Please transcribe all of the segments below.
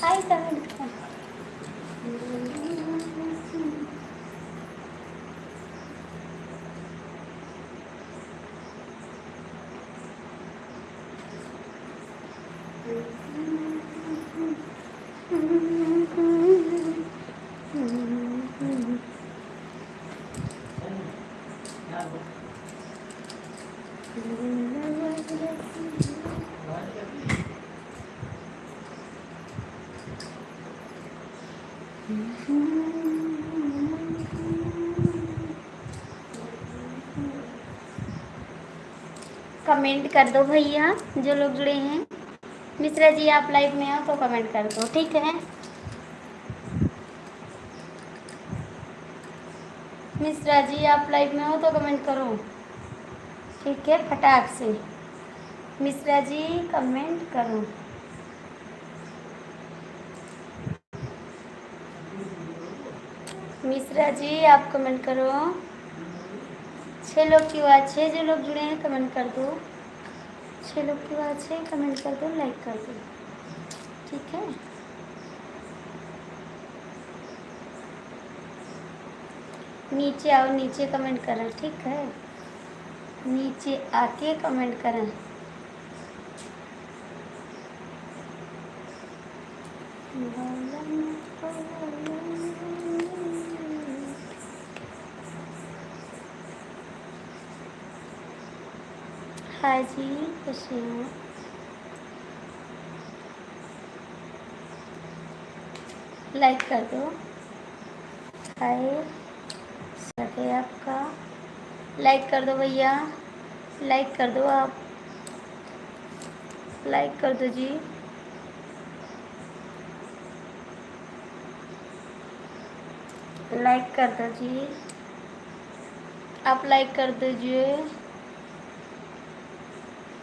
Hi sir. Comment कर दो भैया जो लोग जुड़े हैं। मिश्रा जी आप लाइव में हो तो कमेंट कर दो, ठीक है। मिश्रा जी आप लाइव में हो तो कमेंट करो, ठीक है, फटाक से। मिश्रा जी कमेंट करो। मिश्रा जी आप कमेंट करो। 6 लोग की बात, 6 जो लोग जुड़े हैं कमेंट कर दो। 6 लोग की बात है, कमेंट कर दो, लाइक कर दो, ठीक है। नीचे आओ, नीचे कमेंट करें, ठीक है। नीचे आके कमेंट करें। हाय जी, कैसे हो? लाइक कर दो। हाय, स्वागत है आपका। लाइक कर दो भैया, लाइक कर दो आप, लाइक कर दो जी। लाइक कर दो जी, आप लाइक कर दीजिए।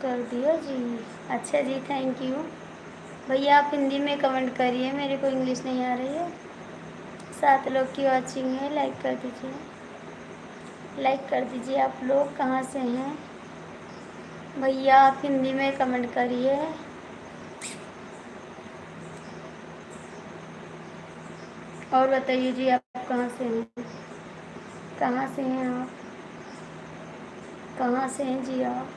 कर दिया जी, अच्छा जी, थैंक यू। भैया आप हिंदी में कमेंट करिए, मेरे को इंग्लिश नहीं आ रही है। 7 लोग की वॉचिंग है, लाइक कर दीजिए, लाइक कर दीजिए। आप लोग कहाँ से हैं भैया? आप हिंदी में कमेंट करिए। और बताइए जी, आप कहाँ से हैं? कहाँ से हैं आप? कहाँ से हैं जी आप?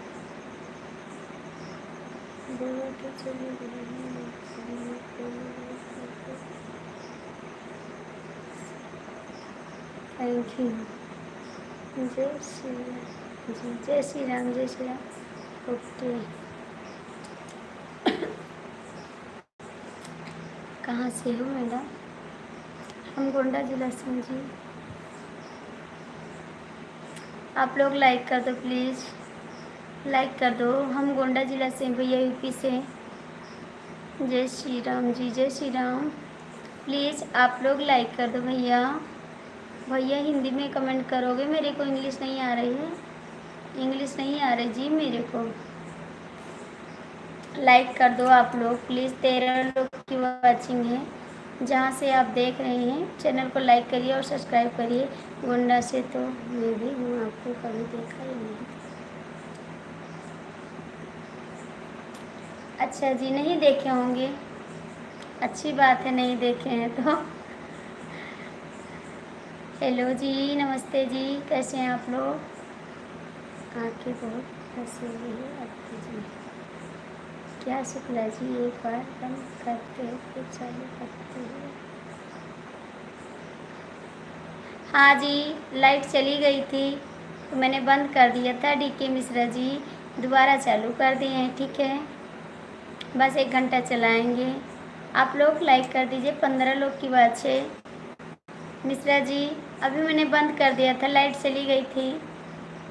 Thank you. जय श्री राम जी, जय श्री राम, जय श्री राम। ओके, कहाँ से हो मैडम? हम गोंडा जिला से हैं जी। आप लोग लाइक कर दो प्लीज़, लाइक कर दो। हम गोंडा जिला से हैं भैया, यूपी से। जय श्री राम जी, जय श्री राम। प्लीज़ आप लोग लाइक कर दो भैया। भैया हिंदी में कमेंट करोगे, मेरे को इंग्लिश नहीं आ रही है, इंग्लिश नहीं आ रही जी मेरे को। लाइक कर दो आप लोग प्लीज़। 13 लोग की वॉचिंग है, जहाँ से आप देख रहे हैं। चैनल को लाइक करिए और सब्सक्राइब करिए। गोंडा से तो मैं भी हूँ, आपको कभी देखा ही नहीं। अच्छा जी, नहीं देखे होंगे, अच्छी बात है, नहीं देखे हैं तो। हेलो जी, नमस्ते जी, कैसे हैं आप लोग? आँखें बहुत फंसी हुई है आपकी जी। क्या शुक्ला जी, एक बार बंद करते फिर चालू करते हैं। हाँ जी, लाइट चली गई थी तो मैंने बंद कर दिया था। डीके मिश्रा जी, दोबारा चालू कर दिए हैं, ठीक है। बस 1 घंटा चलाएंगे। आप लोग लाइक कर दीजिए। 15 लोग की बात है। मिश्रा जी अभी मैंने बंद कर दिया था, लाइट चली गई थी,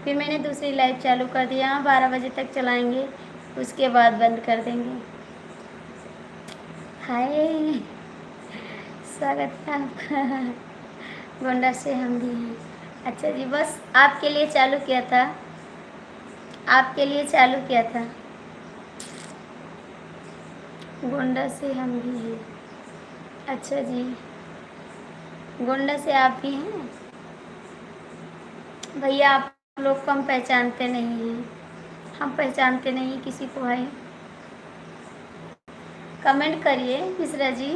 फिर मैंने दूसरी लाइव चालू कर दिया। 12 बजे तक चलाएंगे, उसके बाद बंद कर देंगे। हाय, स्वागत है आपका। गोंडा से हम भी हैं। अच्छा जी, बस आपके लिए चालू किया था, आपके लिए चालू किया था। गोंडा से हम भी हैं। अच्छा जी, गोंडा से आप भी हैं। भैया आप लोग को हम पहचानते नहीं हैं, हम पहचानते नहीं किसी को भाई। कमेंट करिए मिश्रा जी,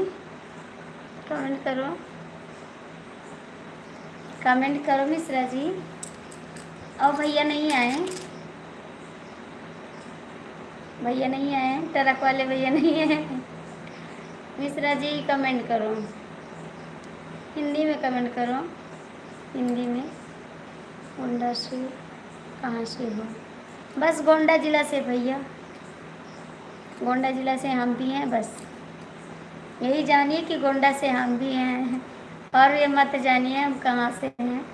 कमेंट करो, कमेंट करो मिश्रा जी। और भैया नहीं आए, भैया नहीं आए, ट्रक वाले भैया नहीं आए। मिश्रा जी कमेंट करो, हिंदी में कमेंट करो, हिंदी में। गोंडा से कहाँ से हो? बस गोंडा ज़िला से भैया, गोंडा ज़िला से हम भी हैं। बस यही जानिए कि गोंडा से हम भी हैं, और ये मत जानिए हम कहाँ से हैं।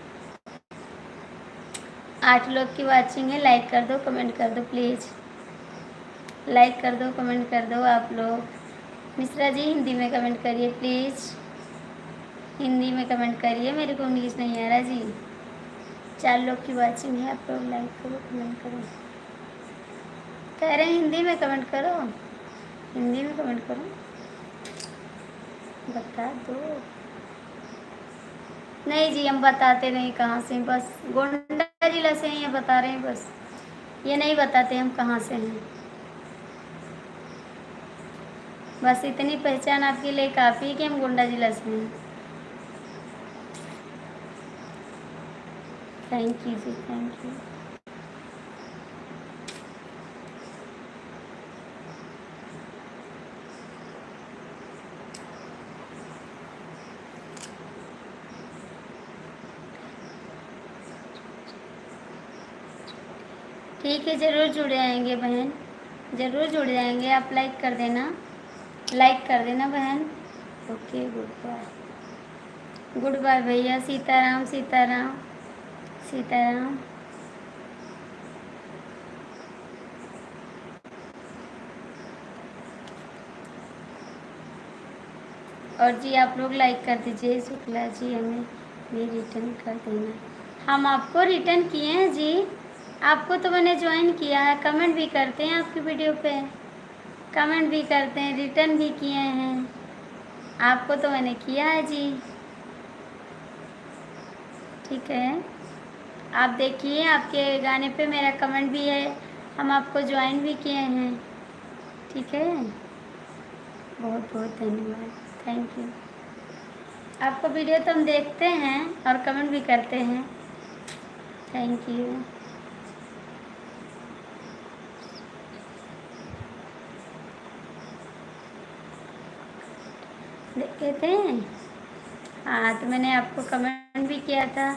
8 लोग की वाचिंग है। लाइक कर दो, कमेंट कर दो प्लीज़, लाइक कर दो, कमेंट कर दो आप लोग। मिश्रा जी हिंदी में कमेंट करिए प्लीज़, हिंदी में कमेंट करिए, मेरे को इंग्लिश नहीं आ रहा जी। 4 लोग की वाचिंग है, आप लोग लाइक करो, कमेंट करो। कह रहे हैं हिंदी में कमेंट करो, हिंदी में कमेंट करो, बता दो। नहीं जी, हम बताते नहीं कहाँ से, बस गोंडा जिला से हैं, ये बता रहे हैं बस, ये नहीं बताते हम कहाँ से हैं। बस इतनी पहचान आपके लिए काफ़ी है कि हम गोंडा जिला से हैं। थैंक यू जी, थैंक यू। ठीक है, ज़रूर जुड़ जाएंगे बहन, ज़रूर जुड़ जाएंगे। आप लाइक कर देना, लाइक कर देना बहन। Okay, goodbye, goodbye भैया। सीताराम सीताराम सीताराम। और जी आप लोग लाइक कर दीजिए। शुक्ला जी हमें भी रिटर्न कर देना। हम आपको रिटर्न किए हैं जी, आपको तो मैंने ज्वाइन किया है, कमेंट भी करते हैं आपकी वीडियो पे, कमेंट भी करते हैं, रिटर्न भी किए हैं, आपको तो मैंने किया है जी। ठीक है, आप देखिए, आपके गाने पे मेरा कमेंट भी है, हम आपको ज्वाइन भी किए हैं। ठीक है, बहुत बहुत धन्यवाद, थैंक यू। आपका वीडियो तो हम देखते हैं और कमेंट भी करते हैं, थैंक यू। देखे थे, हाँ तो मैंने आपको कमेंट भी किया था।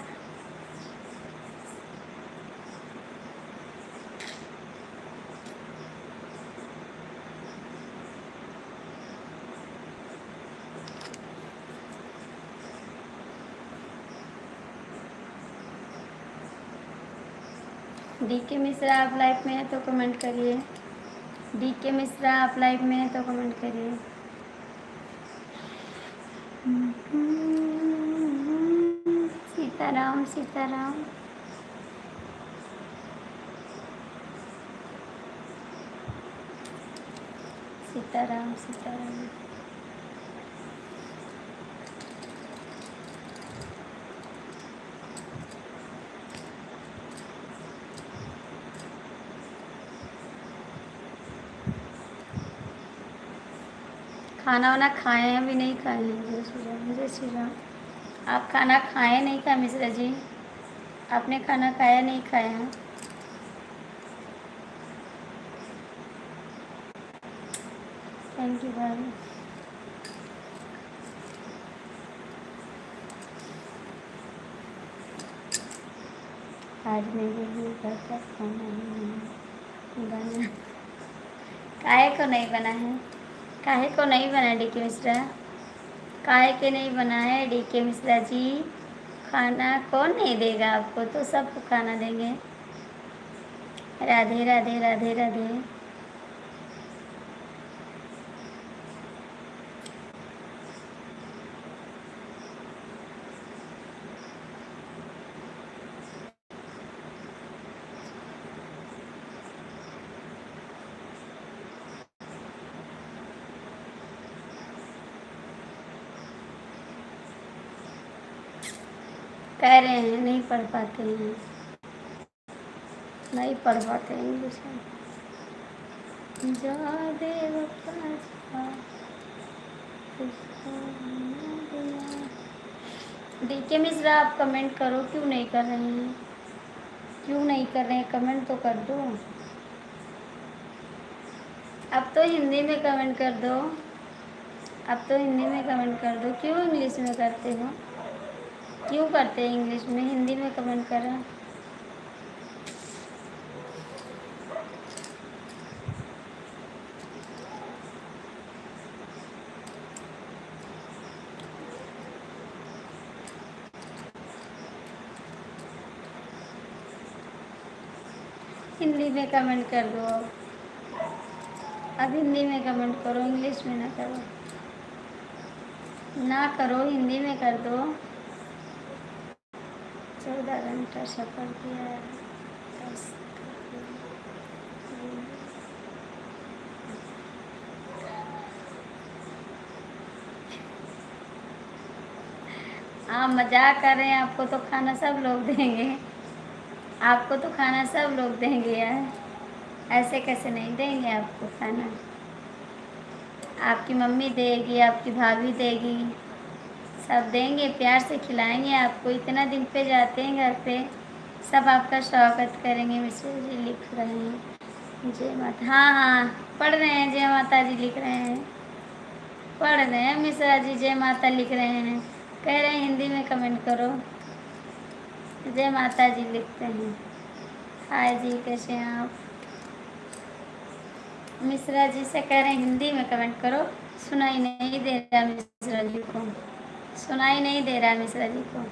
डीके मिश्रा आप लाइव में है तो कमेंट करिए, डीके मिश्रा आप लाइव में है तो कमेंट करिए। सीताराम सीताराम। सीताराम सीताराम। खाना वाना खाए हैं? अभी नहीं खाए हैं। जय श्री राम, जय श्री राम। आप खाना खाए नहीं खाए मिश्रा जी? आपने खाना खाया नहीं खाया? थैंक यू भाई। आज मेरे लिए घर का खाना ही नहीं। काहे को नहीं बना है? काहे को नहीं बना डीके मिश्रा? काहे के नहीं बना है डीके मिश्रा जी? खाना कौन नहीं देगा आपको, तो सबको खाना देंगे। राधे राधे राधे राधे। कह रहे हैं नहीं पढ़ पाते हैं, नहीं पढ़ पाते इंग्लिश में। जा बेवफा जा, तुझको न दिया। डीके मिश्रा आप कमेंट करो, क्यों नहीं कर रहे हैं? क्यों नहीं कर रहे हैं? कमेंट तो कर दो। अब तो हिंदी में कमेंट कर दो। अब तो हिंदी में कमेंट कर दो। क्यों इंग्लिश में करते हो? क्यों करते हैं इंग्लिश में? हिंदी में कमेंट करें। हिंदी में कमेंट कर दो। अब हिंदी में कमेंट करो, इंग्लिश में ना करो। ना करो, हिंदी में कर दो। 14 घंटा सफ़र किया है। 10 आप मजाक कर रहे हैं। आपको तो खाना सब लोग देंगे। आपको तो खाना सब लोग देंगे यार, ऐसे कैसे नहीं देंगे आपको खाना? आपकी मम्मी देगी, आपकी भाभी देगी, सब देंगे, प्यार से खिलाएंगे आपको। इतना दिन पे जाते हैं घर पे, सब आपका स्वागत करेंगे। मिश्रा जी लिख रहे हैं जय माता। हाँ हाँ पढ़ रहे हैं, जय माता जी लिख रहे हैं। पढ़ रहे हैं मिश्रा जी, जय माता लिख रहे हैं। कह रहे हैं हिंदी में कमेंट करो। जय माता जी लिखते हैं। हाय जी, कैसे हैं आप? मिश्रा जी से कह रहे हैं हिंदी में कमेंट करो। सुनाई नहीं दे रहा मिश्रा जी को, सुनाई नहीं दे रहा मिश्रा जी को।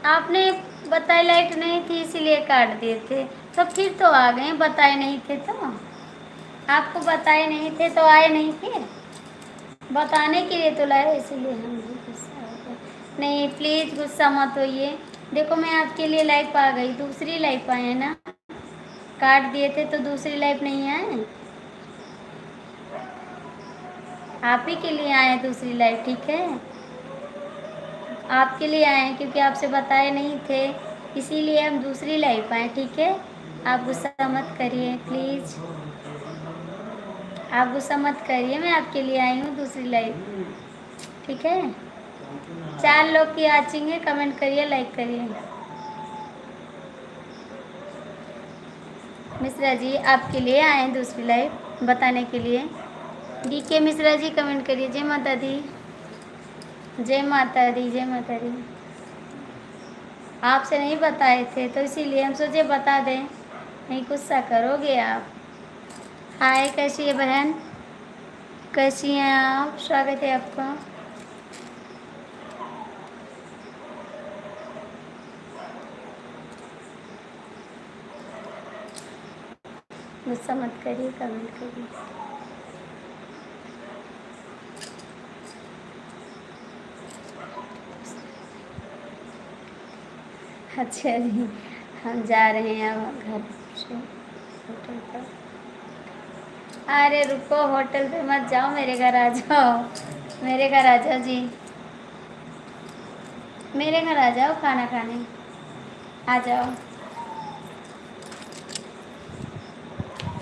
आपने बताए लाइट नहीं थी इसीलिए काट दिए थे, तो फिर तो आ गए। बताए नहीं थे तो आपको बताए नहीं थे तो आए नहीं थे। बताने के लिए तो लाए, इसीलिए हम भी गुस्सा हो गए। नहीं प्लीज़ गुस्सा मत होइए। देखो मैं आपके लिए लाइफ आ गई, दूसरी लाइफ आए हैं ना। काट दिए थे तो दूसरी लाइफ नहीं आए, आप ही के लिए आए हैं दूसरी लाइफ। ठीक है, आपके लिए आए हैं क्योंकि आपसे बताए नहीं थे, इसीलिए हम दूसरी लाइफ आए। ठीक है, आप गुस्सा मत करिए प्लीज़, आप गुस्सा मत करिए। मैं आपके लिए आई हूँ दूसरी लाइफ। ठीक है, 4 लोग की आचिंग है। कमेंट करिए, लाइक करिए। मिश्रा जी आपके लिए आए हैं दूसरी लाइफ बताने के लिए। डीके मिश्रा जी कमेंट करिए। जय माता दी, जय माता दी, जय माता दी। आपसे नहीं बताए थे तो इसीलिए हम सोचे बता दें, नहीं गुस्सा करोगे आप। हाय, कैसी है बहन? कैसी हैं आप? स्वागत है आपका। गुस्सा मत करिए, कमेंट करिए। अच्छा जी, हम जा रहे हैं अब घर से होटल पर। अरे रुको, होटल पे मत जाओ, मेरे घर आ जाओ, मेरे घर आ जाओ जी, मेरे घर आ जाओ खाना खाने, आ जाओ।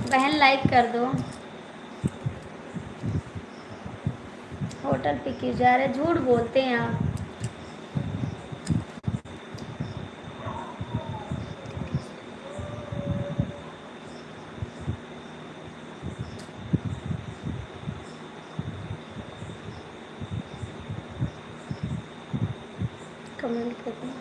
बहन लाइक कर दो। होटल पे क्यों जा रहे? झूठ बोलते हैं आप। कमेंट करना।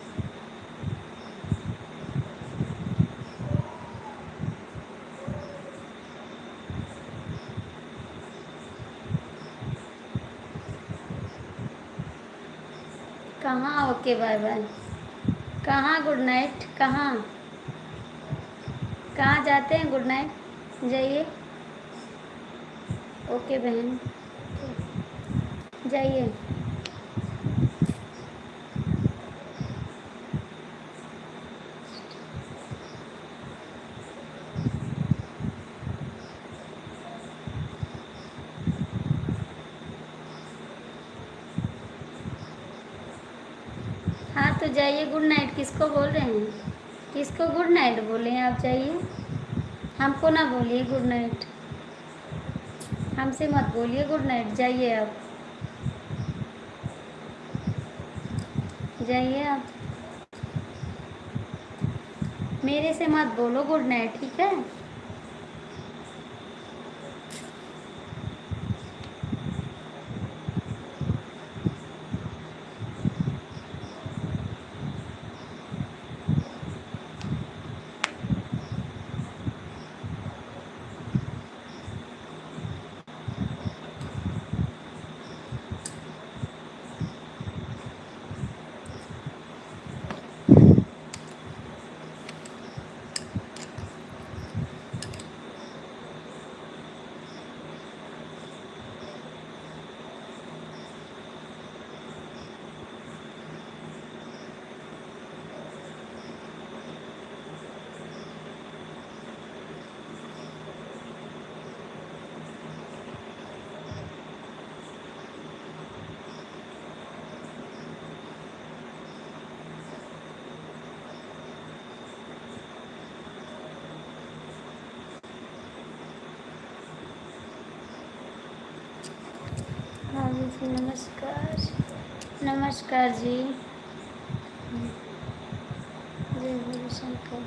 कहाँ ओके बाय बाय, कहाँ गुड नाइट, कहाँ कहाँ जाते हैं? गुड नाइट जाइए। ओके बहन, जाइए। हाँ तो जाइए, गुड नाइट किसको बोल रहे हैं? किसको गुड नाइट बोले हैं? आप जाइए, हमको ना बोलिए गुड नाइट, हमसे मत बोलिए गुड नाइट। जाइए आप, जाइए आप, मेरे से मत बोलो गुड नाइट, ठीक है? हाँ जी, नमस्कार, नमस्कार जी। जय गुरु शंकर,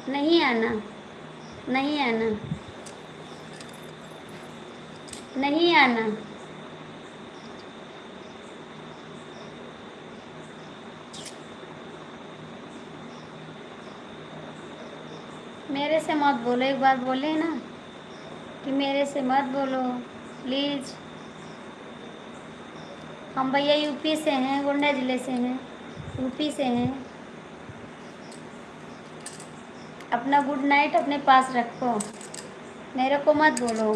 नहीं आना, नहीं आना, नहीं आना। मेरे से मत बोलो, एक बार बोले ना कि मेरे से मत बोलो प्लीज़। हम भैया यूपी से हैं, गोंडा ज़िले से हैं, यूपी से हैं। अपना गुड नाइट अपने पास रखो, मेरे को मत बोलो।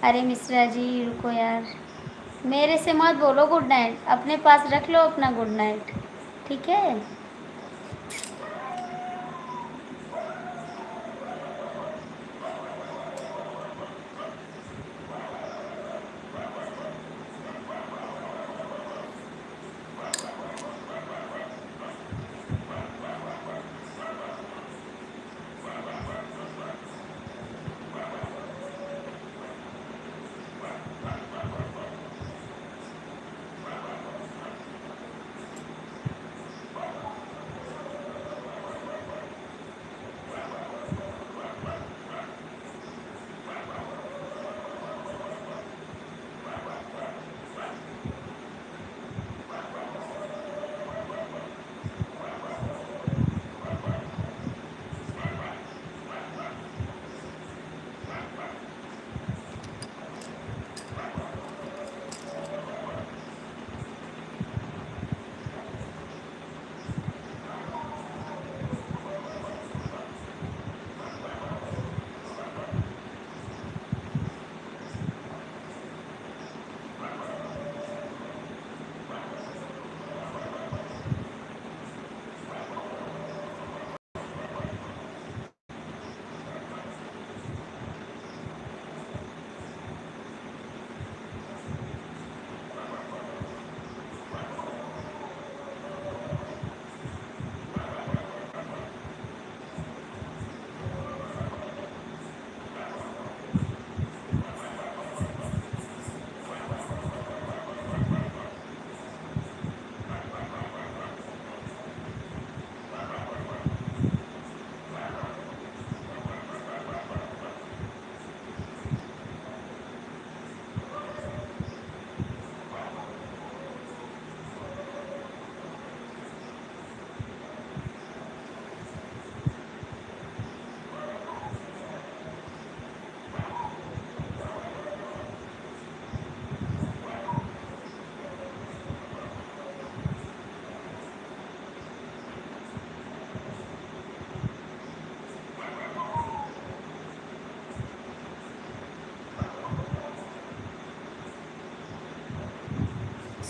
अरे मिश्रा जी रुको यार, मेरे से मत बोलो गुड नाइट, अपने पास रख लो अपना गुड नाइट, ठीक है?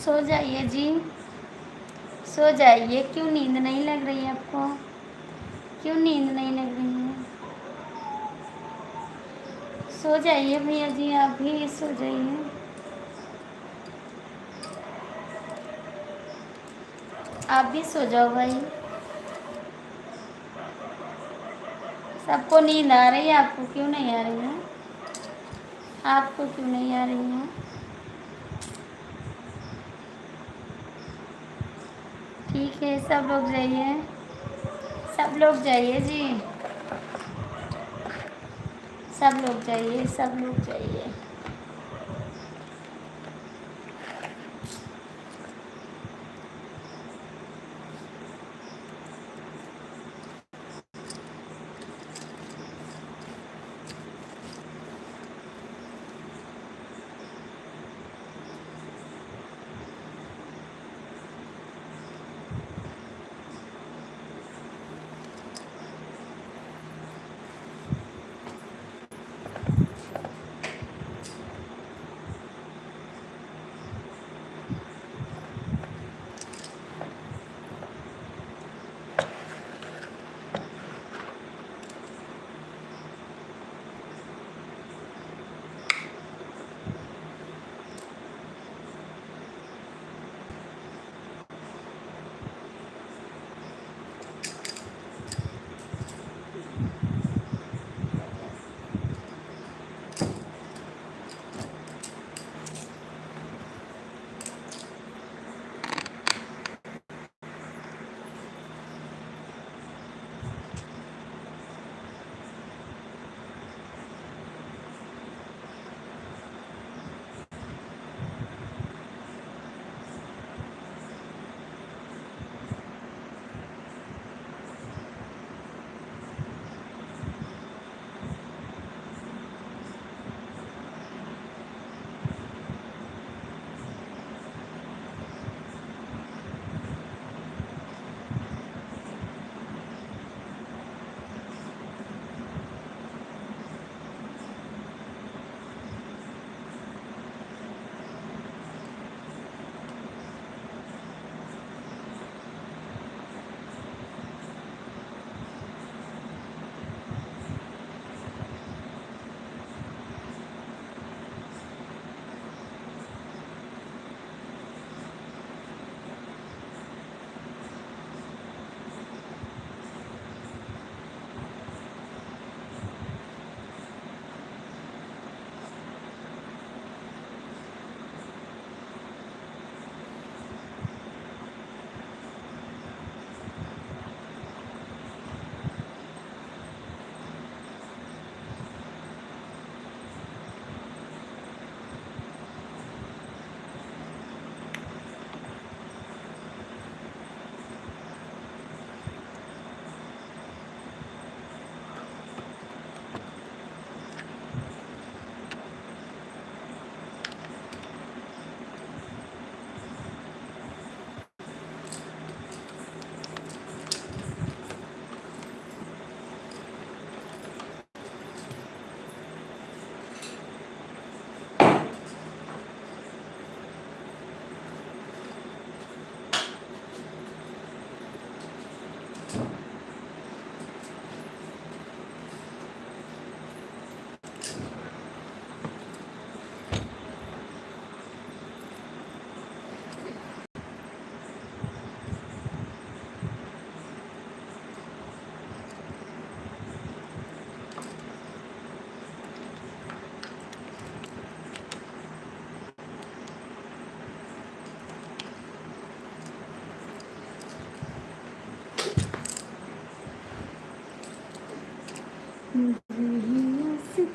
सो जाइए जी, सो जाइए। क्यों नींद नहीं लग रही है आपको? क्यों नींद नहीं लग रही है? सो जाइए भैया जी, आप भी सो जाइए। आप भी सो जाओ भाई। सबको नींद आ रही है, आपको क्यों नहीं आ रही है? आपको क्यों नहीं आ रही है? ठीक है, सब लोग जाइए, सब लोग जाइए जी, सब लोग जाइए, सब लोग जाइए।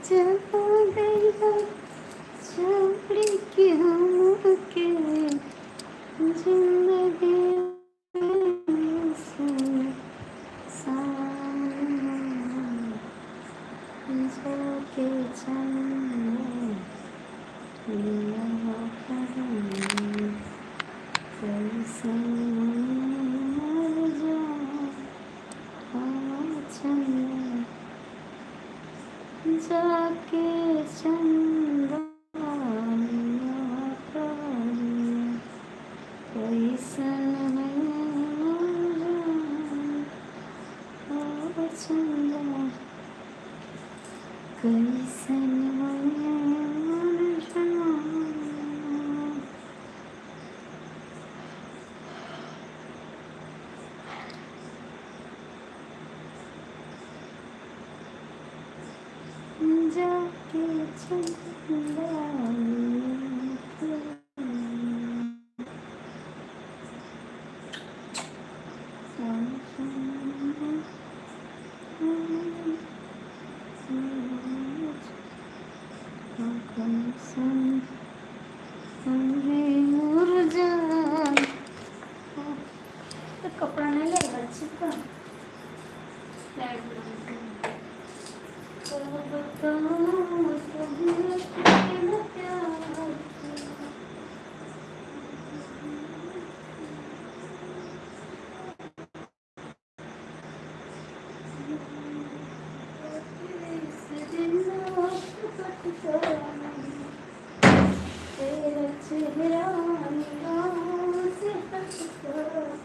चला गया छोड़ के हमके जिंदगी जाके चलने लिया करें कैसे मर जाए चलने जाके चंदा लिया करें। कैसन जाके चंदा तो कपड़ा नहीं लगेगा चिपका तेरा चेहरा निगाहों से हटकर